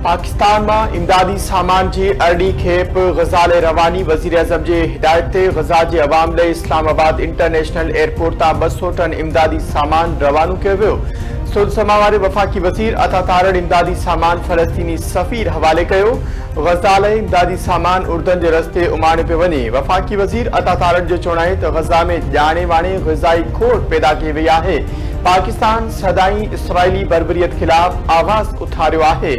पाकिस्तान में इमदादी सामान की अरड़ी खेप गजा ले रवानी वजीर आजम की हिदायत से गजा के अवाम लिए इस्लामाबाद इंटरनेशनल एयरपोर्ट ता 200 टन इमदादी सामान रवानो किया वियो। सुलसमा वारे वफाकी वजीर अता तारड़ इमदादी सामान फलस्तीनी सफ़ीर हवाले कियो। गजा ले इमदादी सामान उर्दन के रस्ते उमाणे पे वने। वफाकी वजीर अता तारड़ जो चौणाई तो गजा में जाने वाणे ग़िज़ाई खोट पैदा की वही है। पाकिस्तान सदाई इसराइली बर्बरियत खिलाफ आवाज़ उठारियो है।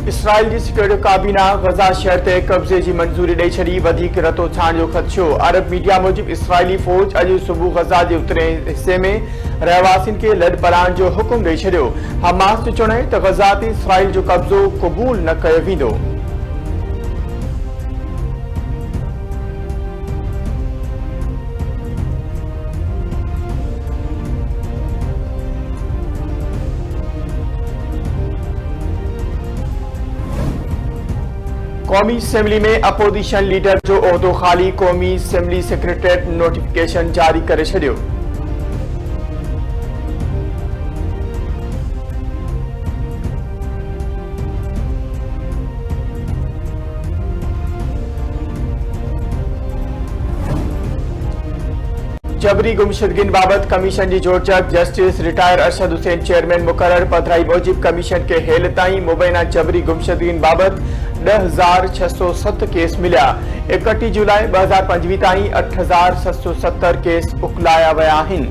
इसराइल की सिक्योरिटी काबीना गजा शहर ते कब्जे की मंजूरी दई छड़ी। वधिक रतो छाण जो खदशो। अरब मीडिया मूजिब इसराइली फौज अज सुबह गजा के उत्तरी हिस्से में रहवासिन के लड़ पलाण जो हुक्म दई छड़ियो। हमास जो चवण तो गजा ते इसराइल जो कब्जो कबूल न कयो वेंदो। कौमी असेंबली में अपोजिशन लीडर जो ओहदो खाली। कौमी असेंबली सेक्रेटरीट नोटिफिकेशन जारी करे छड़ियो। जबरी गुमशुदगिन बाबत कमीशन की जोड़जक। Justice retire Arshad Hussain chairman मुकर्रर। पधराई मूजिब कमीशन के हेल ताई मुबैना जबरी गुमशुदगिन बाबत 10,607 केस मिलिया। 31 जुलाई 2025 ताई 8,770 केस उकलाया विया आहिनि।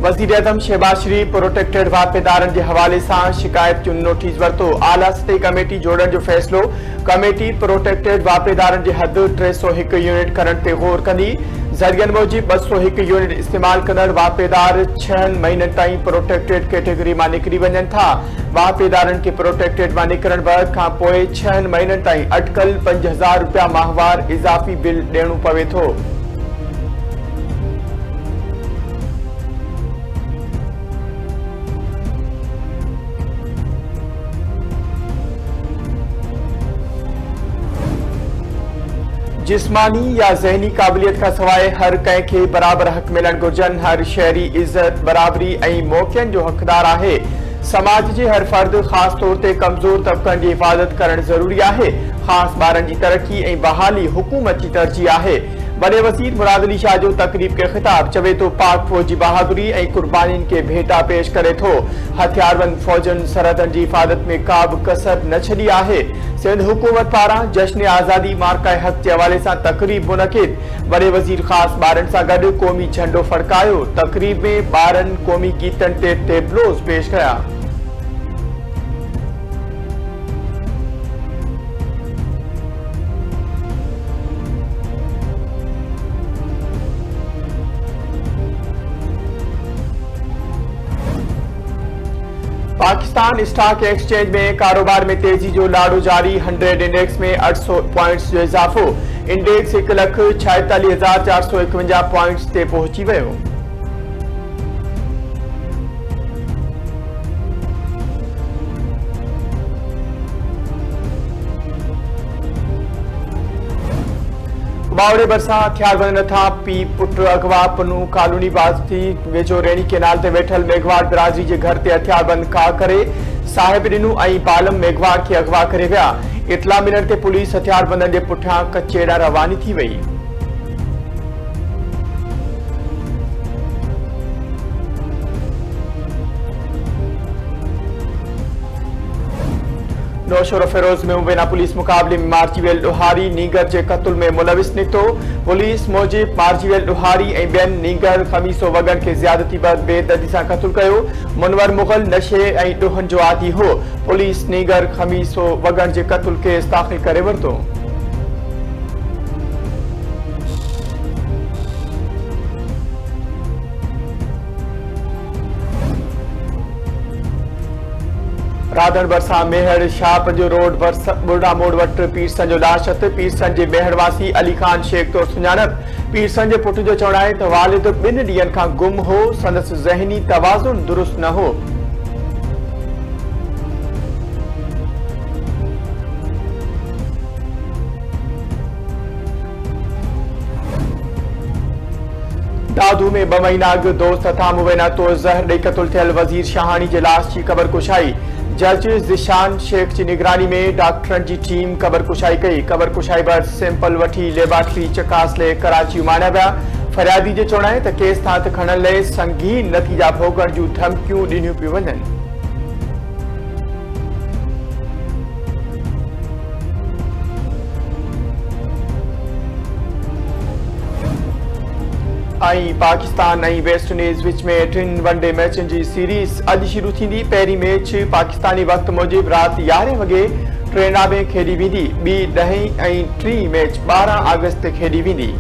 वजीर आजम शहबाज शरीफ प्रोटेक्टेड वापेदारन के हवाले से शिकायत जो नोटिस वरतो। आला सतही कमेटी जोड़न जो फैसलो। कमेटी प्रोटेक्टेड वापेदारन की हद 301 यूनिट करण ते गौर कंदी। जरियन मूजिब 201 यूनिट इस्तेमाल कंदड़ वापेदार 6 महीनन ताई प्रोटेक्टेड कैटेगरी में निकरी वजन था। वापेदारन के प्रोटेक्टेड में निकरण बैद का 6 महीनन ताई अटकल 5,000 रुपया माहवार इजाफी बिल देणो पवे थो। जिस्मानी या जहनी काबिलियत का सवाए हर कंहिं खे बराबर हक मिलण घुर्जन। हर शहरी इज्जत बराबरी ऐं मौक़ियनि जो हक़दार आहे। समाज के हर फर्द खास तौर ते कमज़ोर तबक़नि की हिफ़ाज़त करण ज़रूरी है। खास ॿारनि की तरक्की ऐं बहाली हुकूमत की तरजीह है। बड़े वज़ीर मुराद अली शाह जो तकरीब के खिताब चवे तो पाक फौज की बहादुरी ऐं कुर्बानीन के भेटा पेश करे थो। हथियारबंद फौजन सरहदन की हिफाजत में का भी कसर न छड़ी है। सिंध हुकूमत पारा जश्न आज़ादी मार्का हक के हवाले से तकरीब मुनक़िद। बड़े वज़ीर खास ॿारनि सां गॾु क़ौमी झंडो फड़कायो। तकरीब में ॿारनि क़ौमी गीतन ते टेबलोस पेश कया। पाकिस्तान स्टॉक एक्सचेंज में कारोबार में तेजी जो लाड़ो जारी। 100 इंडेक्स में 800 पॉइंट्स जो इजाफो। इंडेक्स 1,46,451 पॉइंट्स ते पहुंची वियो। बावड़े बरसा हथियारबंद नथा। पी पुट अगवा पनू कॉलोनी बास्ती वेझो रेणी केनाल ते वेठल मेघवाड़ बिरादरी के घर ते हथियारबंद का करे साहिब दिनू ऐं बालम मेघवाड़ के अगवा करे विया। इतला मिलण ते पुलिस हथियारबंदन के पुठियां कचेड़ा रवानी थी वई। नौशर फिरोज में मुबैना पुलिस मुकाबले में मार्जीवेल डोहारी नीगर के कत्ल में मुलविस निकतो। पुलिस मूजिब मार्जीवेल डोहारी ऐं ॿियनि नीगर खमीसो वगन के ज्यादती बैदि बेदर्दी से कत्ल कयो। मुनवर मुगल नशे ऐं ॾोहनि जो आदी हो। पुलिस नीगर खमीसो वगन के कत्ल केस दाख़िल करे वरितो। राधण बरसा मेहर शाहपंज रोड बुर्डा मोड़ वट पीरसन जो लाशत पीरसन जे मेहरवासी अली खान शेख तो सुञाणप पीरसन जे पुट जो चवण आहे त वालिद 2 ॾींहनि खां गुम हो संदसि ज़हनी तवाज़ुन दुरुस्त न हो। दादू में 2 महीना अॻु दोस्त हथां मुबैना तौर ज़हर ॾेई क़तल थियल वज़ीर शाहानी जे लाश जी क़बर जज ज़िशान शेख जी निगरानी में डॉक्टरनि जी टीम क़बर कुशाई कई। क़बर कुशाई बैदि सैंपल वठी लेबॉरेटरी चकास लाइ कराची उमाणिया विया। फरियादी जे चवण आहे त केस हथ खणण लाइ संगीन नतीजा भोगण जूं धमकियूं ॾिनियूं पियूं वञनि। पाकिस्तान ऐं वेस्ट इंडीज़ विच में 3 वनडे मैचनि जी सीरीज़ अॼु शुरू थींदी। पहिरीं मैच पाकिस्तानी वक़्त मूजिबि राति 11 वॻे ट्रेना में खेॾी वेंदी। ॿी 10 ऐं टीं मैच 12 अगस्त ते खेॾी वेंदी।